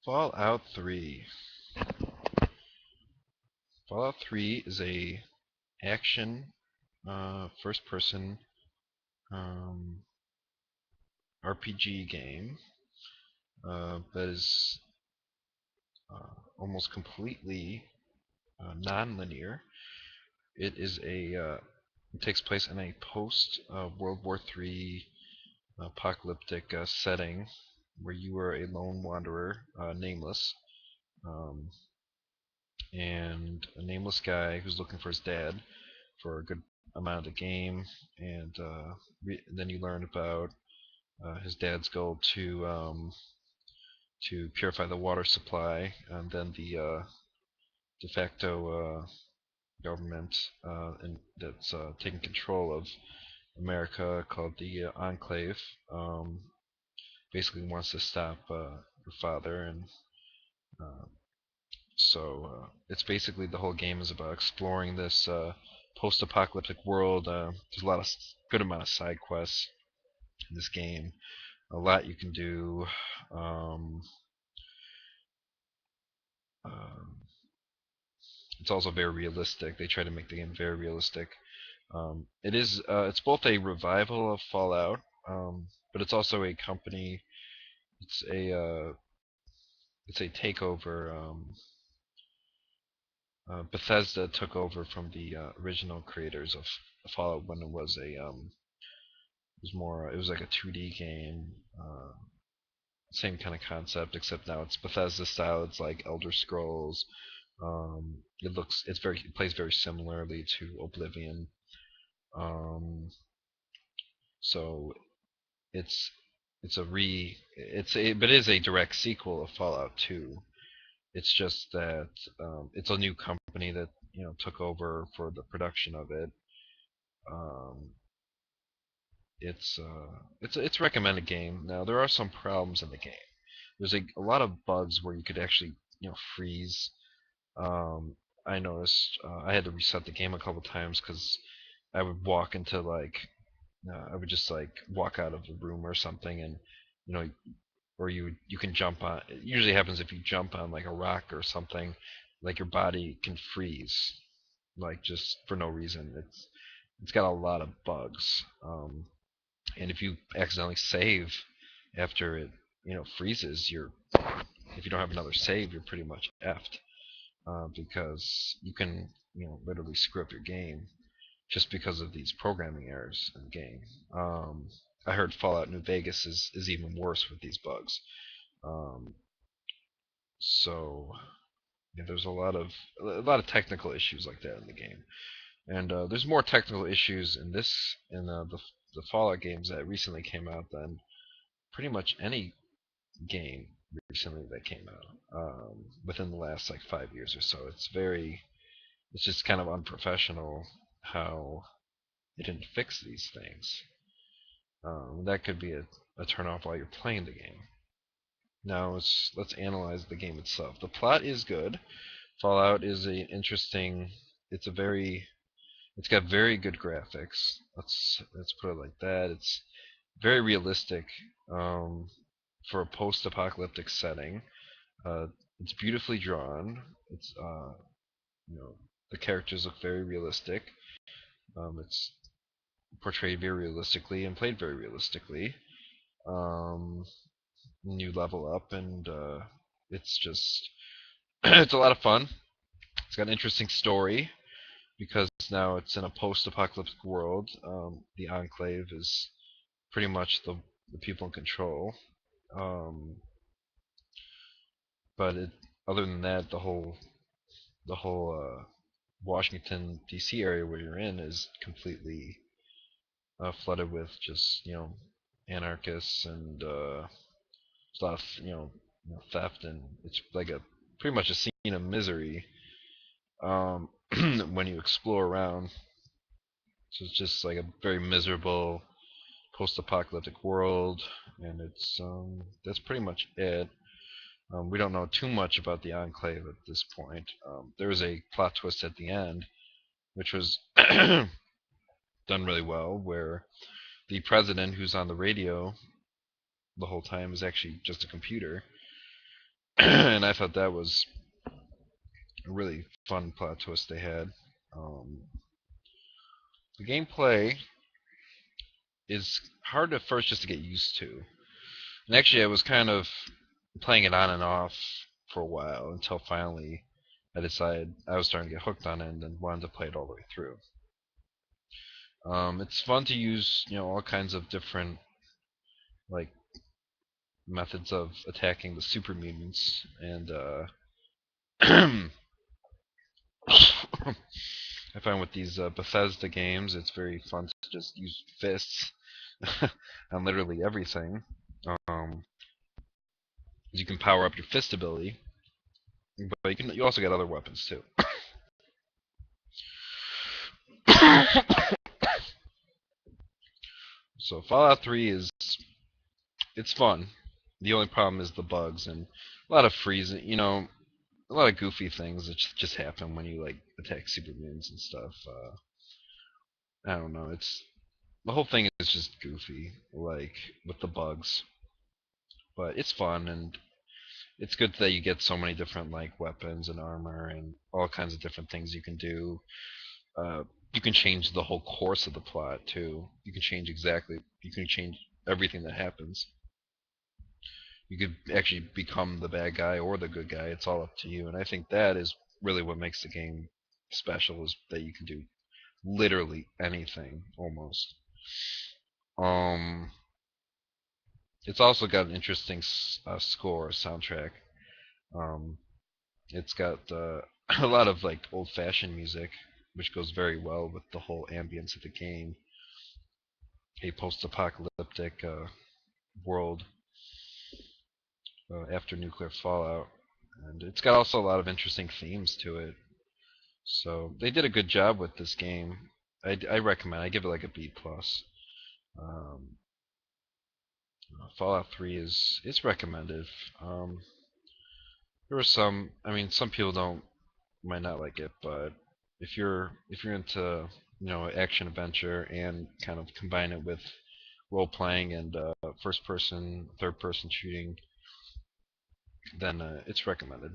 Fallout 3. Fallout 3 is a action first-person um, RPG game that is almost completely non-linear. It is it takes place in a post World War III apocalyptic setting where you are a lone wanderer, nameless, um, and a nameless guy who's looking for his dad for a good amount of the game, and then you learn about his dad's goal to purify the water supply, and then the de facto government that's taking control of America, called the Enclave, um, basically wants to stop your father, and uh, it's basically the whole game is about exploring this post-apocalyptic world. There's a lot of good amount of side quests in this game. A lot you can do. Um, um, it's also very realistic. They try to make the game very realistic. It's both a revival of Fallout, but it's also a company. It's a uh, it's a takeover. Bethesda took over from the original creators of Fallout when it was like a 2D game, same kind of concept, except now it's Bethesda style. It's like Elder Scrolls. It plays very similarly to Oblivion. Um, so it's but it is a direct sequel of Fallout 2. It's just that it's a new company that took over for the production of it. Um, it's a recommended game. Now there are some problems in the game. There's a lot of bugs where you could actually freeze. Um, I noticed I had to reset the game a couple times because I would walk into I would just like walk out of the room or something, and you know or you can jump on. It usually happens if you jump on like a rock or something, like your body can freeze, like just for no reason. It's got a lot of bugs, and if you accidentally save after it freezes, if you don't have another save, you're pretty much effed, because you can literally screw up your game just because of these programming errors in the game. Um, I heard Fallout New Vegas is even worse with these bugs. Um, so there's a lot of technical issues like that in the game, and there's more technical issues in the Fallout games that recently came out than pretty much any game recently that came out within the last like 5 years or so. It's just kind of unprofessional how they didn't fix these things. That could be a turn off while you're playing the game. Now let's analyze the game itself. The plot is good. Fallout is a interesting. It's a very. It's got very good graphics. Let's put it like that. It's very realistic for a post-apocalyptic setting. Uh, it's beautifully drawn. It's you know the characters look very realistic. It's portrayed very realistically and played very realistically. Um, you level up, and it's just it's a lot of fun. It's got an interesting story because now it's in a post-apocalyptic world. The Enclave is pretty much the people in control. Um, but other than that, the whole Washington D.C. area where you're in is completely flooded with just anarchists, and there's a lot of theft, and it's like a pretty much a scene of misery um, when you explore around. So it's just like a very miserable post-apocalyptic world, and that's pretty much it. We don't know too much about the Enclave at this point. There was a plot twist at the end, which was done really well, where the president, who's on the radio the whole time, is actually just a computer. And I thought that was a really fun plot twist they had. Um, the gameplay is hard at first just to get used to. And actually, I was kind of playing it on and off for a while until finally I decided I was starting to get hooked on it and wanted to play it all the way through. It's fun to use, all kinds of different like methods of attacking the super mutants, and I find with these Bethesda games, it's very fun to just use fists on literally everything. Um, you can power up your fist ability, but you also get other weapons too. So Fallout 3 it's fun. The only problem is the bugs and a lot of freezing. A lot of goofy things that just happen when you like attack super mutants and stuff. I don't know. It's the whole thing is just goofy, like with the bugs. But it's fun and it's good that you get so many different like weapons and armor and all kinds of different things you can do. You can change the whole course of the plot too. You can change everything that happens. You could actually become the bad guy or the good guy. It's all up to you. And I think that is really what makes the game special is that you can do literally anything almost. Um, it's also got an interesting score, soundtrack. Um, it's got a lot of like old-fashioned music, which goes very well with the whole ambience of the game. A post-apocalyptic world after nuclear fallout, and it's got also a lot of interesting themes to it. So they did a good job with this game. I recommend. I give it like a B plus. Um, Fallout 3 is recommended. Um, there were some. I mean, some people don't might not like it, but if you're into action adventure and kind of combine it with role playing and first person, third person shooting, then it's recommended.